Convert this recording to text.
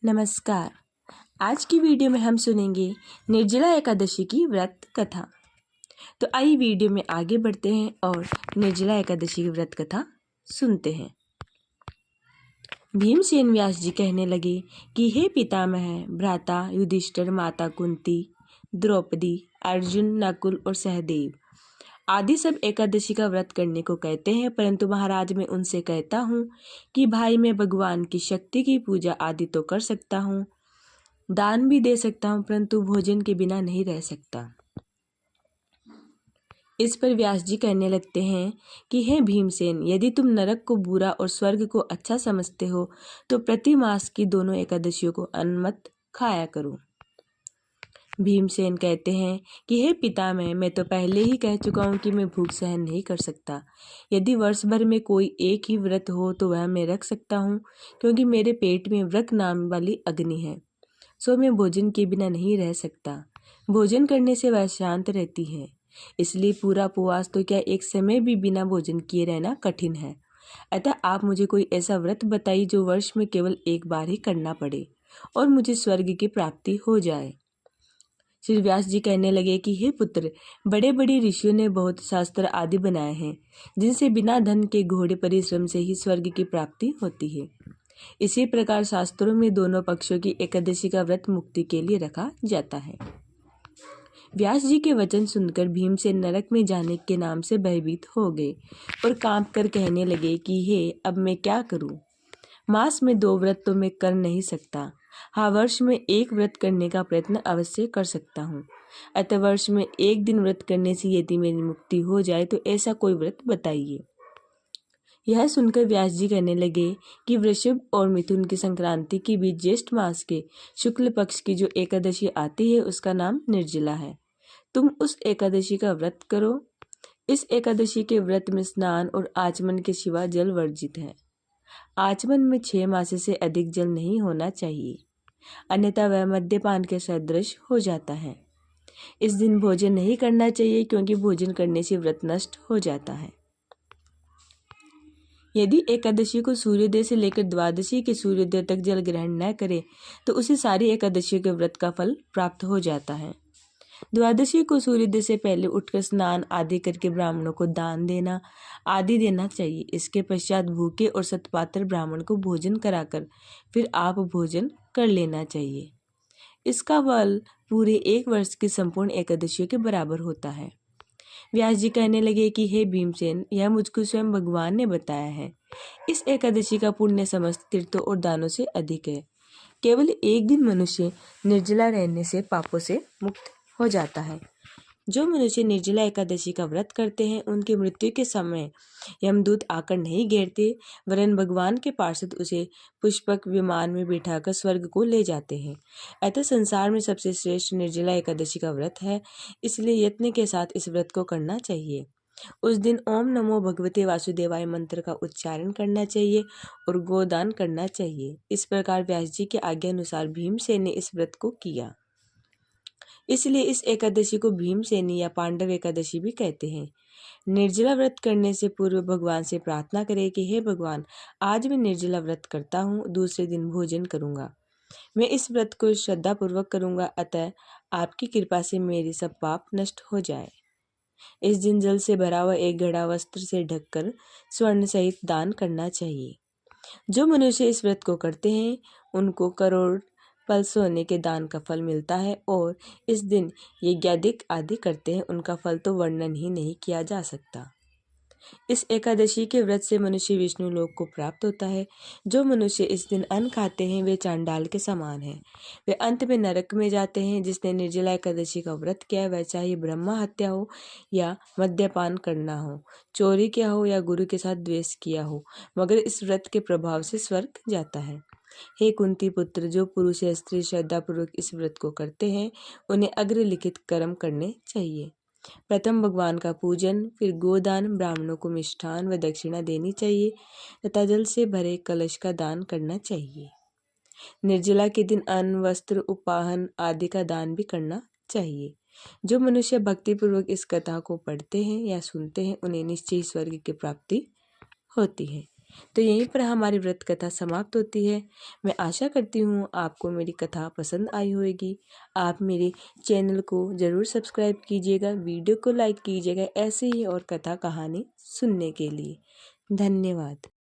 नमस्कार। आज की वीडियो में हम सुनेंगे निर्जला एकादशी की व्रत कथा। तो आइए वीडियो में आगे बढ़ते हैं और निर्जला एकादशी की व्रत कथा सुनते हैं। भीमसेन व्यास जी कहने लगे कि हे पितामह, भ्राता युधिष्ठिर, माता कुंती, द्रौपदी, अर्जुन, नकुल और सहदेव आदि सब एकादशी का व्रत करने को कहते हैं, परंतु महाराज मैं उनसे कहता हूँ कि भाई मैं भगवान की शक्ति की पूजा आदि तो कर सकता हूँ, दान भी दे सकता हूँ, परंतु भोजन के बिना नहीं रह सकता। इस पर व्यास जी कहने लगते हैं कि हे भीमसेन, यदि तुम नरक को बुरा और स्वर्ग को अच्छा समझते हो तो प्रति मास की दोनों एकादशियों को अन्न मत खाया करो। भीमसेन कहते हैं कि हे पितामह, मैं तो पहले ही कह चुका हूँ कि मैं भूख सहन नहीं कर सकता। यदि वर्ष भर में कोई एक ही व्रत हो तो वह मैं रख सकता हूँ, क्योंकि मेरे पेट में व्रत नाम वाली अग्नि है, सो मैं भोजन के बिना नहीं रह सकता। भोजन करने से वह शांत रहती है, इसलिए पूरा उपवास तो क्या एक समय भी बिना भोजन किए रहना कठिन है। अतः आप मुझे कोई ऐसा व्रत बताइए जो वर्ष में केवल एक बार ही करना पड़े और मुझे स्वर्ग की प्राप्ति हो जाए। श्री व्यास जी कहने लगे कि हे पुत्र, बड़े बड़े ऋषियों ने बहुत शास्त्र आदि बनाए हैं, जिनसे बिना धन के घोड़े परिश्रम से ही स्वर्ग की प्राप्ति होती है। इसी प्रकार शास्त्रों में दोनों पक्षों की एकादशी का व्रत मुक्ति के लिए रखा जाता है। व्यास जी के वचन सुनकर भीमसेन नरक में जाने के नाम से भयभीत हो गए और कांप कर कहने लगे कि हे, अब मैं क्या करूं? मास में 2 व्रत तो मैं कर नहीं सकता। हाँ, वर्ष में 1 व्रत करने का प्रयत्न अवश्य कर सकता हूँ। अतः वर्ष में 1 दिन व्रत करने से यदि मेरी मुक्ति हो जाए तो ऐसा कोई व्रत बताइए। यह सुनकर व्यास जी कहने लगे कि वृषभ और मिथुन की संक्रांति के बीच ज्येष्ठ मास के शुक्ल पक्ष की जो एकादशी आती है उसका नाम निर्जला है। तुम उस एकादशी का व्रत करो। इस एकादशी के व्रत में स्नान और आचमन के सिवा जल वर्जित है। आचमन में 6 मास से अधिक जल नहीं होना चाहिए, अन्यथा वह मद्यपान के सदृश हो जाता है। इस दिन भोजन नहीं करना चाहिए, क्योंकि भोजन करने से व्रत नष्ट हो जाता है। यदि एकादशी को सूर्योदय से लेकर द्वादशी के सूर्योदय तक जल ग्रहण न करे तो उसे सारी एकादशी के व्रत का फल प्राप्त हो जाता है। द्वादशी को सूर्योदय से पहले उठकर स्नान आदि करके ब्राह्मणों को दान देना आदि देना चाहिए। इसके पश्चात भूखे और सत्पात्र ब्राह्मण को भोजन कराकर फिर आप भोजन कर लेना चाहिए। इसका फल पूरे 1 वर्ष की संपूर्ण एकादशियों के बराबर होता है। व्यास जी कहने लगे कि हे भीमसेन, यह मुझको स्वयं भगवान ने बताया है। इस एकादशी का पुण्य समस्त तीर्थों और दानों से अधिक है। केवल एक दिन मनुष्य निर्जला रहने से पापों से मुक्त हो जाता है। जो मनुष्य निर्जला एकादशी का व्रत करते हैं उनकी मृत्यु के समय यमदूत आकर नहीं घेरते, वरन भगवान के पार्षद उसे पुष्पक विमान में बिठाकर स्वर्ग को ले जाते हैं। अतः संसार में सबसे श्रेष्ठ निर्जला एकादशी का व्रत है, इसलिए यत्न के साथ इस व्रत को करना चाहिए। उस दिन ओम नमो भगवते वासुदेवाय मंत्र का उच्चारण करना चाहिए और गोदान करना चाहिए। इस प्रकार व्यास जी के आज्ञा अनुसार भीमसेन ने इस व्रत को किया। इसलिए इस एकादशी को भीमसेनी या पांडव एकादशी भी कहते हैं। निर्जला व्रत करने से पूर्व भगवान से प्रार्थना करें कि हे भगवान, आज मैं निर्जला व्रत करता हूँ, दूसरे दिन भोजन करूँगा। मैं इस व्रत को श्रद्धापूर्वक करूँगा, अतः आपकी कृपा से मेरे सब पाप नष्ट हो जाए। इस दिन जल से भरा हुआ एक घड़ा वस्त्र से ढककर स्वर्ण सहित दान करना चाहिए। जो मनुष्य इस व्रत को करते हैं उनको करोड़ पल सोने के दान का फल मिलता है, और इस दिन यज्ञादिक आदि करते हैं उनका फल तो वर्णन ही नहीं किया जा सकता। इस एकादशी के व्रत से मनुष्य विष्णु लोक को प्राप्त होता है। जो मनुष्य इस दिन अन्न खाते हैं वे चांडाल के समान हैं, वे अंत में नरक में जाते हैं। जिसने निर्जला एकादशी का व्रत किया वह चाहे ब्रह्मा हत्या हो या मद्यपान करना हो, चोरी किया हो या गुरु के साथ द्वेष किया हो, मगर इस व्रत के प्रभाव से स्वर्ग जाता है। हे कुंती पुत्र, जो पुरुष या स्त्री श्रद्धापूर्वक इस व्रत को करते हैं उन्हें अग्रलिखित कर्म करने चाहिए। प्रथम भगवान का पूजन, फिर गोदान, ब्राह्मणों को मिष्ठान व दक्षिणा देनी चाहिए तथा जल से भरे कलश का दान करना चाहिए। निर्जला के दिन अन्न, वस्त्र, उपाहन आदि का दान भी करना चाहिए। जो मनुष्य भक्तिपूर्वक इस कथा को पढ़ते हैं या सुनते हैं उन्हें निश्चय स्वर्ग की प्राप्ति होती है। तो यहीं पर हमारी व्रत कथा समाप्त होती है। मैं आशा करती हूँ आपको मेरी कथा पसंद आई होगी। आप मेरे चैनल को ज़रूर सब्सक्राइब कीजिएगा, वीडियो को लाइक कीजिएगा ऐसे ही और कथा कहानी सुनने के लिए। धन्यवाद।